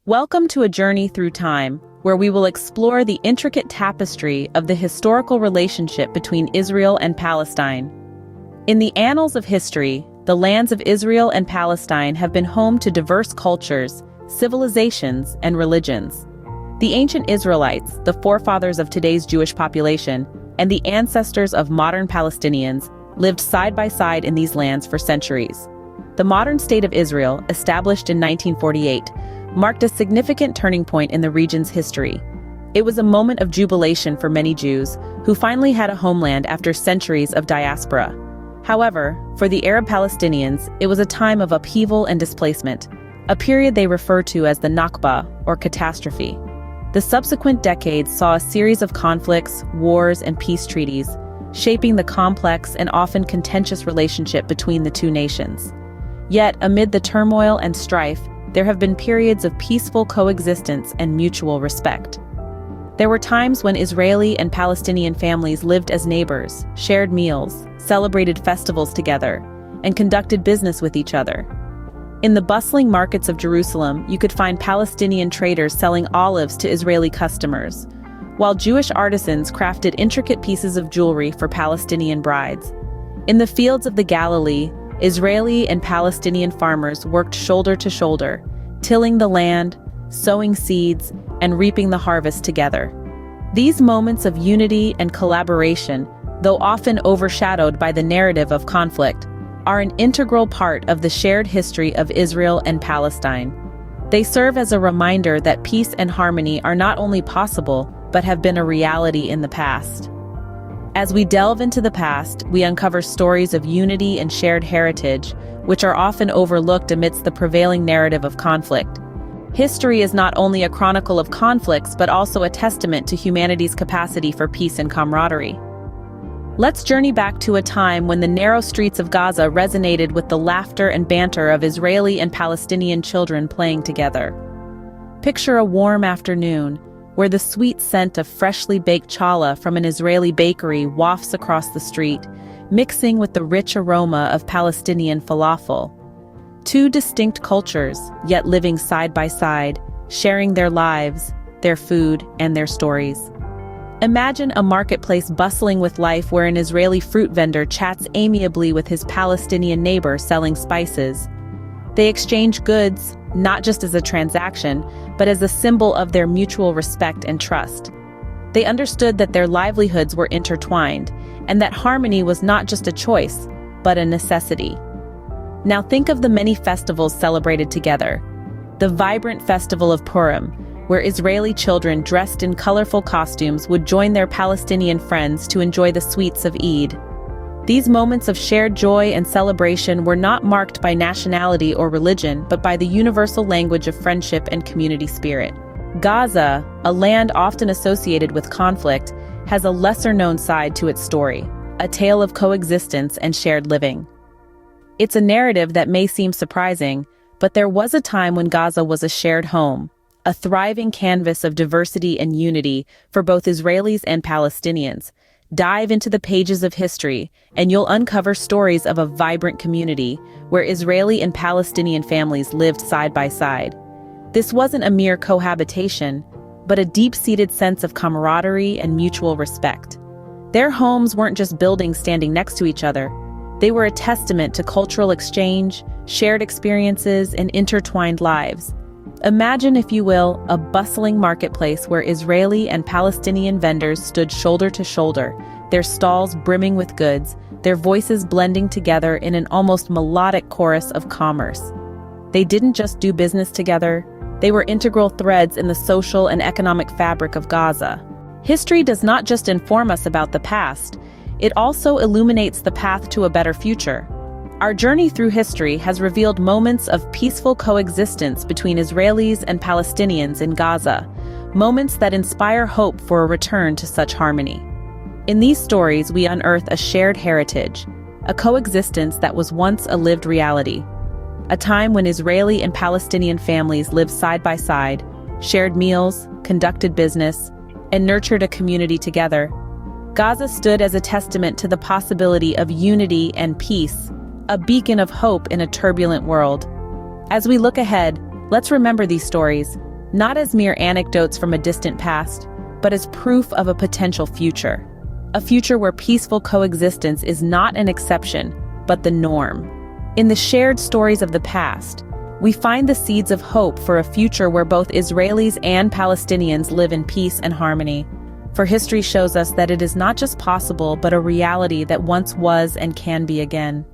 Welcome to a journey through time, where we will explore the intricate tapestry of the historical relationship between Israel and Palestine. In the annals of history, the lands of Israel and Palestine have been home to diverse cultures, civilizations, and religions. The ancient Israelites, the forefathers of today's Jewish population, and the ancestors of modern Palestinians, lived side by side in these lands for centuries. The modern state of Israel, established in 1948, marked a significant turning point in the region's history. It was a moment of jubilation for many Jews, who finally had a homeland after centuries of diaspora. However, for the Arab Palestinians, it was a time of upheaval and displacement, a period they refer to as the Nakba, or catastrophe. The subsequent decades saw a series of conflicts, wars, and peace treaties, shaping the complex and often contentious relationship between the two nations. Yet, amid the turmoil and strife, there have been periods of peaceful coexistence and mutual respect. There were times when Israeli and Palestinian families lived as neighbors, shared meals, celebrated festivals together, and conducted business with each other. In the bustling markets of Jerusalem, you could find Palestinian traders selling olives to Israeli customers, while Jewish artisans crafted intricate pieces of jewelry for Palestinian brides. In the fields of the Galilee, Israeli and Palestinian farmers worked shoulder to shoulder, tilling the land, sowing seeds, and reaping the harvest together. These moments of unity and collaboration, though often overshadowed by the narrative of conflict, are an integral part of the shared history of Israel and Palestine. They serve as a reminder that peace and harmony are not only possible, but have been a reality in the past. As we delve into the past, we uncover stories of unity and shared heritage, which are often overlooked amidst the prevailing narrative of conflict. History is not only a chronicle of conflicts, but also a testament to humanity's capacity for peace and camaraderie. Let's journey back to a time when the narrow streets of Gaza resonated with the laughter and banter of Israeli and Palestinian children playing together. Picture a warm afternoon, where the sweet scent of freshly baked challah from an Israeli bakery wafts across the street, mixing with the rich aroma of Palestinian falafel. Two distinct cultures, yet living side by side, sharing their lives, their food, and their stories. Imagine a marketplace bustling with life where an Israeli fruit vendor chats amiably with his Palestinian neighbor selling spices. They exchange goods, not just as a transaction, but as a symbol of their mutual respect and trust. They understood that their livelihoods were intertwined, and that harmony was not just a choice, but a necessity. Now think of the many festivals celebrated together. The vibrant festival of Purim, where Israeli children dressed in colorful costumes would join their Palestinian friends to enjoy the sweets of Eid. These moments of shared joy and celebration were not marked by nationality or religion, but by the universal language of friendship and community spirit. Gaza, a land often associated with conflict, has a lesser-known side to its story, a tale of coexistence and shared living. It's a narrative that may seem surprising, but there was a time when Gaza was a shared home, a thriving canvas of diversity and unity for both Israelis and Palestinians. Dive into the pages of history, and you'll uncover stories of a vibrant community where Israeli and Palestinian families lived side by side. This wasn't a mere cohabitation, but a deep-seated sense of camaraderie and mutual respect. Their homes weren't just buildings standing next to each other. They were a testament to cultural exchange, shared experiences, and intertwined lives. Imagine, if you will, a bustling marketplace where Israeli and Palestinian vendors stood shoulder to shoulder, their stalls brimming with goods, their voices blending together in an almost melodic chorus of commerce. They didn't just do business together, they were integral threads in the social and economic fabric of Gaza. History does not just inform us about the past, it also illuminates the path to a better future. Our journey through history has revealed moments of peaceful coexistence between Israelis and Palestinians in Gaza, moments that inspire hope for a return to such harmony. In these stories, we unearth a shared heritage, a coexistence that was once a lived reality, a time when Israeli and Palestinian families lived side by side, shared meals, conducted business, and nurtured a community together. Gaza stood as a testament to the possibility of unity and peace, a beacon of hope in a turbulent world. As we look ahead, let's remember these stories, not as mere anecdotes from a distant past, but as proof of a potential future. A future where peaceful coexistence is not an exception, but the norm. In the shared stories of the past, we find the seeds of hope for a future where both Israelis and Palestinians live in peace and harmony. For history shows us that it is not just possible, but a reality that once was and can be again.